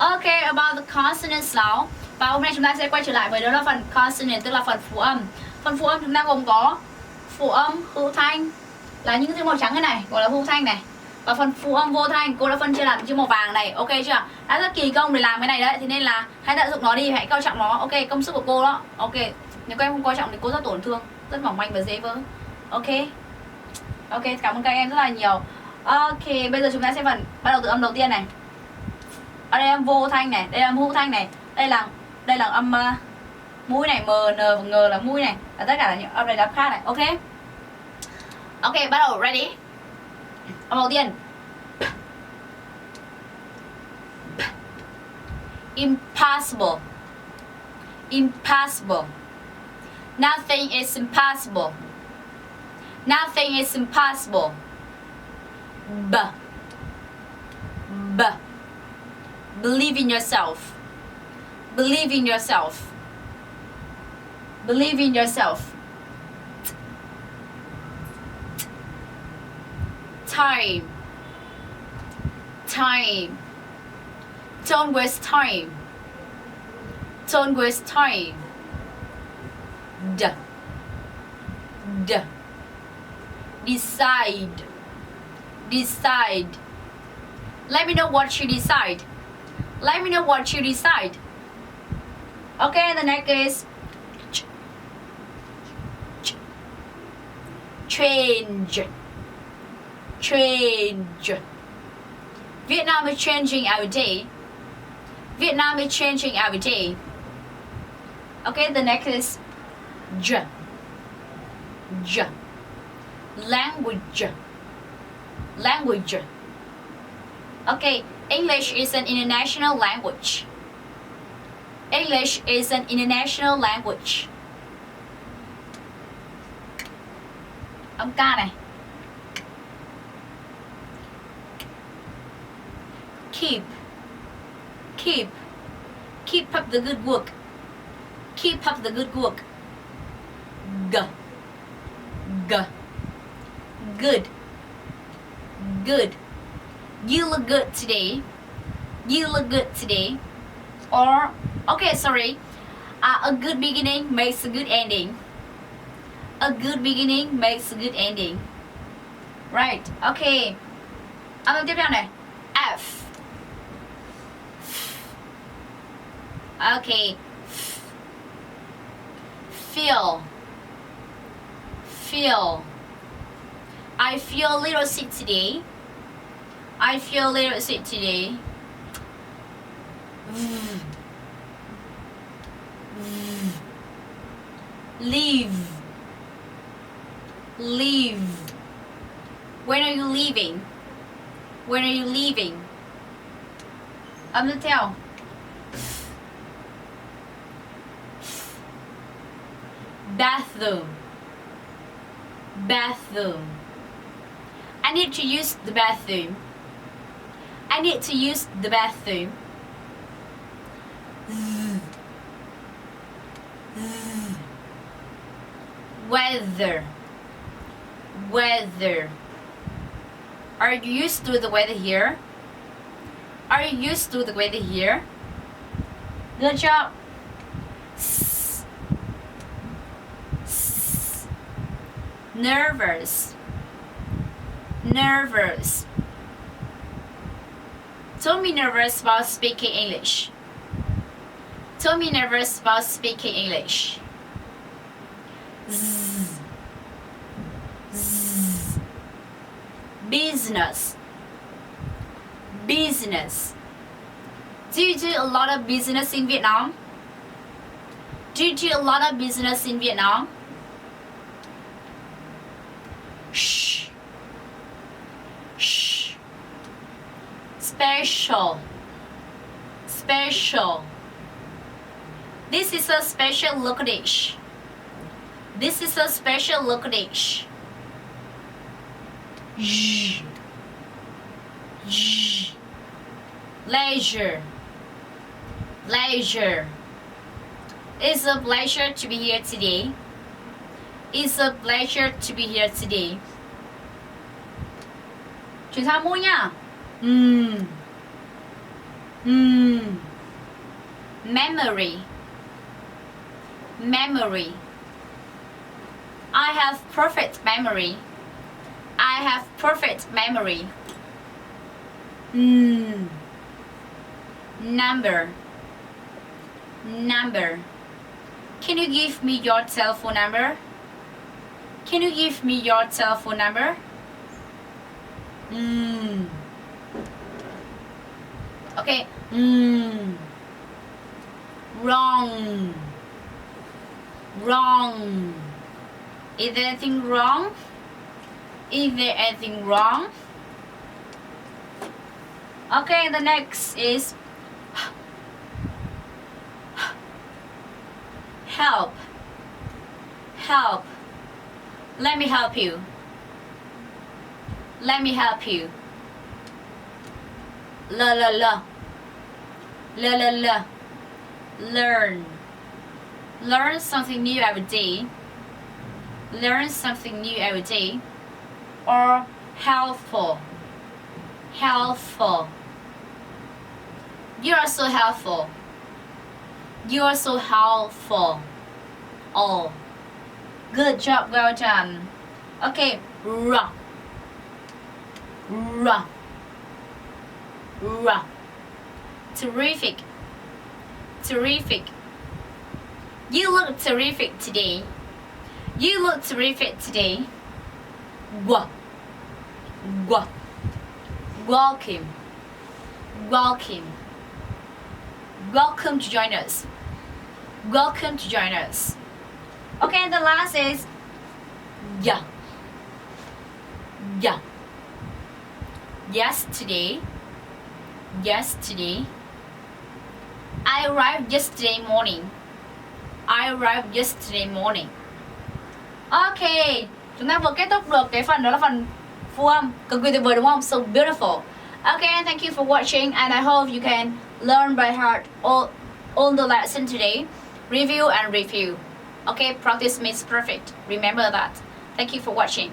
Ok, about the consonants now. Và hôm nay chúng ta sẽ quay trở lại với đó là phần consonant, tức là phần phụ âm. Phần phụ âm chúng ta gồm có phụ âm hữu thanh là những chữ màu trắng thế này, gọi là hữu thanh này. Và phần phụ âm vô thanh cô đã phân chia làm chữ màu vàng này, ok chưa? Đã rất kỳ công để làm cái này đấy, thế nên là hãy tận dụng nó đi, hãy coi trọng nó. Ok, công sức của cô đó. Ok, nếu các em không coi trọng thì cô rất tổn thương, rất mỏng manh và dễ vỡ. Ok, ok, cảm ơn các em rất là nhiều. Ok, bây giờ chúng ta sẽ bắt đầu từ âm đầu tiên này. Ở đây âm vô thanh này, đây là âm hữu thanh này, đây là âm mũi này, m, n và ng là mũi này, và tất cả là những âm này là khác này. Ok, ok, bắt đầu. Ready. Âm đầu tiên. Impossible. Impossible. Nothing is impossible. Nothing is impossible. B. B. Believe in yourself. Believe in yourself. Believe in yourself. Time. Time. Don't waste time. Don't waste time. D. D. Decide. Decide. Let me know what you decide. Let me know what you decide. Okay, the next is change. Change. Vietnam is changing every day. Vietnam is changing every day. Okay, the next is J. J. Language. Language. Okay, English is an international language. English is an international language. Âm K này. Keep. Keep. Keep up the good work. Keep up the good work. G. G. Good. Good. You look good today. You look good today. Or, okay, sorry. A good beginning makes a good ending. A good beginning makes a good ending. Right, okay. Âm tiếp theo này. F. Okay. Feel. Feel. I feel a little sick today. I feel a little sick today. Leave. Leave. When are you leaving? When are you leaving? Âm tiếp theo. Bathroom. Bathroom. I need to use the bathroom. I need to use the bathroom. Weather. Weather. Are you used to the weather here? Are you used to the weather here? Good job. Nervous. Nervous. Don't be nervous about speaking English. Don't be nervous about speaking English. Z. Z. Business. Business. Do you do a lot of business in Vietnam? Do you do a lot of business in Vietnam? Shh. Shh. Special. Special. This is a special local dish. This is a special local dish. Zzz. Zzz. Leisure. Leisure. It's a pleasure to be here today. It's a pleasure to be here today. Chuyển sang mũi nha. Memory. Memory. I have perfect memory. I have perfect memory. Number. Number. Can you give me your telephone number? Can you give me your telephone number? Okay. Wrong. Wrong. Is there anything wrong? Is there anything wrong? Okay, the next is help. Help. Let me help you. Let me help you. La la la. La la la. Learn. Learn something new every day. Learn something new every day. Or helpful. Helpful. You are so helpful. You are so helpful. Oh. Good job, well done. Okay. Ra. Ra. Ra. Terrific. Terrific. You look terrific today. You look terrific today. Wah. Wah. Welcome. Welcome. Welcome to join us. Welcome to join us. Okay, and the last is yeah. Yeah. Yesterday. Yesterday. I arrived yesterday morning. I arrived yesterday morning. Ok, chúng ta vừa kết thúc được cái phần đó là phần phù âm cực kỳ tuyệt vời đúng không? So beautiful. Okay, and thank you for watching, and I hope you can learn by heart all the lesson today. Review and review. Okay, practice makes perfect. Remember that. Thank you for watching.